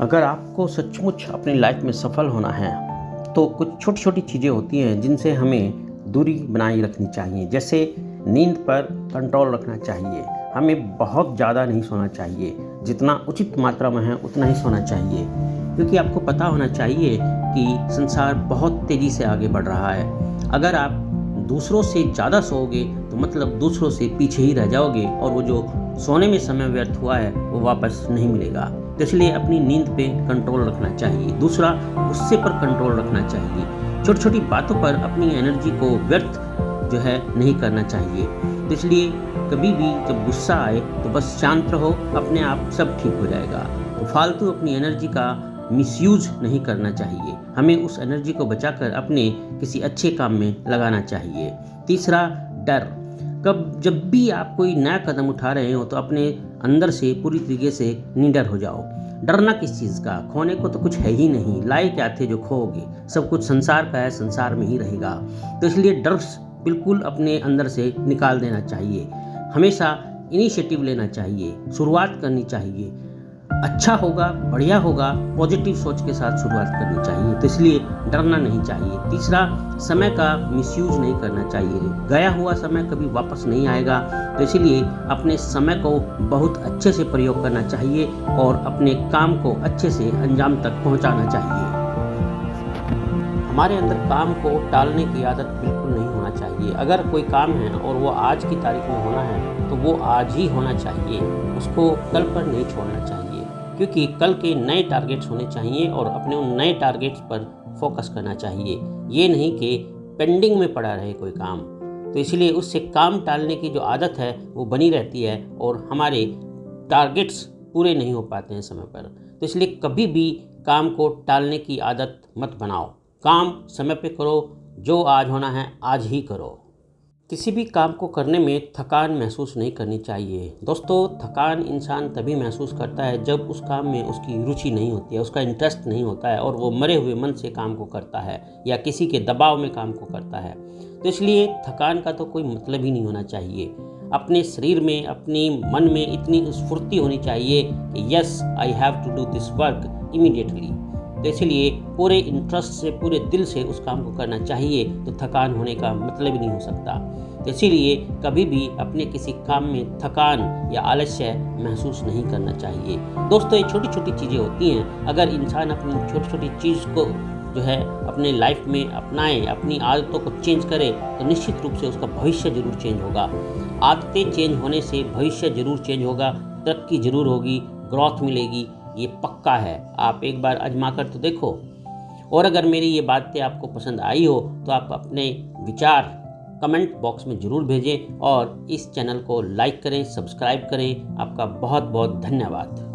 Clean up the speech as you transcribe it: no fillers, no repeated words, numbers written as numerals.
अगर आपको सचमुच अपनी लाइफ में सफल होना है तो कुछ छोटी छोटी चीज़ें होती हैं जिनसे हमें दूरी बनाए रखनी चाहिए। जैसे नींद पर कंट्रोल रखना चाहिए, हमें बहुत ज़्यादा नहीं सोना चाहिए, जितना उचित मात्रा में है उतना ही सोना चाहिए। क्योंकि आपको पता होना चाहिए कि संसार बहुत तेज़ी से आगे बढ़ रहा है। अगर आप दूसरों से ज़्यादा सोओगे तो मतलब दूसरों से पीछे ही रह जाओगे और वो जो सोने में समय व्यर्थ हुआ है वो वापस नहीं मिलेगा। तो इसलिए अपनी नींद पे कंट्रोल रखना चाहिए। दूसरा, गुस्से पर कंट्रोल रखना चाहिए। छोटी छोटी बातों पर अपनी एनर्जी को व्यर्थ जो है नहीं करना चाहिए। तो इसलिए कभी भी जब गुस्सा आए तो बस शांत रहो, अपने आप सब ठीक हो जाएगा। तो फालतू अपनी एनर्जी का मिसयूज नहीं करना चाहिए, हमें उस एनर्जी को बचाकर अपने किसी अच्छे काम में लगाना चाहिए। तीसरा, डर। जब भी आप कोई नया कदम उठा रहे हो तो अपने अंदर से पूरी तरीके से निडर हो जाओ। डरना किस चीज़ का? खोने को तो कुछ है ही नहीं, लाए क्या थे जो खोओगे? सब कुछ संसार का है, संसार में ही रहेगा। तो इसलिए डर बिल्कुल अपने अंदर से निकाल देना चाहिए। हमेशा इनिशिएटिव लेना चाहिए, शुरुआत करनी चाहिए। अच्छा होगा, बढ़िया होगा, पॉजिटिव सोच के साथ शुरुआत करनी चाहिए। तो इसलिए डरना नहीं चाहिए। तीसरा, समय का मिसयूज नहीं करना चाहिए। गया हुआ समय कभी वापस नहीं आएगा, तो इसलिए अपने समय को बहुत अच्छे से प्रयोग करना चाहिए और अपने काम को अच्छे से अंजाम तक पहुंचाना चाहिए। हमारे अंदर काम को टालने की आदत बिल्कुल नहीं होना चाहिए। अगर कोई काम है और वो आज की तारीख में होना है तो वो आज ही होना चाहिए, उसको कल पर नहीं छोड़ना चाहिए। क्योंकि कल के नए टारगेट्स होने चाहिए और अपने उन नए टारगेट्स पर फोकस करना चाहिए। ये नहीं कि पेंडिंग में पड़ा रहे कोई काम। तो इसलिए उससे काम टालने की जो आदत है वो बनी रहती है और हमारे टारगेट्स पूरे नहीं हो पाते हैं समय पर। तो इसलिए कभी भी काम को टालने की आदत मत बनाओ। काम समय पे करो, जो आज होना है आज ही करो। किसी भी काम को करने में थकान महसूस नहीं करनी चाहिए। दोस्तों, थकान इंसान तभी महसूस करता है जब उस काम में उसकी रुचि नहीं होती है, उसका इंटरेस्ट नहीं होता है और वो मरे हुए मन से काम को करता है या किसी के दबाव में काम को करता है। तो इसलिए थकान का तो कोई मतलब ही नहीं होना चाहिए। अपने शरीर में, अपनी मन में इतनी स्फूर्ति होनी चाहिए कि yes, I have to do this work immediately. तो इसलिए पूरे इंटरेस्ट से, पूरे दिल से उस काम को करना चाहिए, तो थकान होने का मतलब ही नहीं हो सकता। तो इसीलिए कभी भी अपने किसी काम में थकान या आलस्य महसूस नहीं करना चाहिए। दोस्तों, ये छोटी छोटी चीज़ें होती हैं। अगर इंसान अपनी छोटी छोटी चीज़ को जो है अपने लाइफ में अपनाए, अपनी आदतों को चेंज करे, तो निश्चित रूप से उसका भविष्य जरूर चेंज होगा। आदतें चेंज होने से भविष्य जरूर चेंज होगा, तरक्की जरूर होगी, ग्रोथ मिलेगी, ये पक्का है। आप एक बार आजमा कर तो देखो। और अगर मेरी ये बातें आपको पसंद आई हो तो आप अपने विचार कमेंट बॉक्स में ज़रूर भेजें और इस चैनल को लाइक करें, सब्सक्राइब करें। आपका बहुत बहुत धन्यवाद।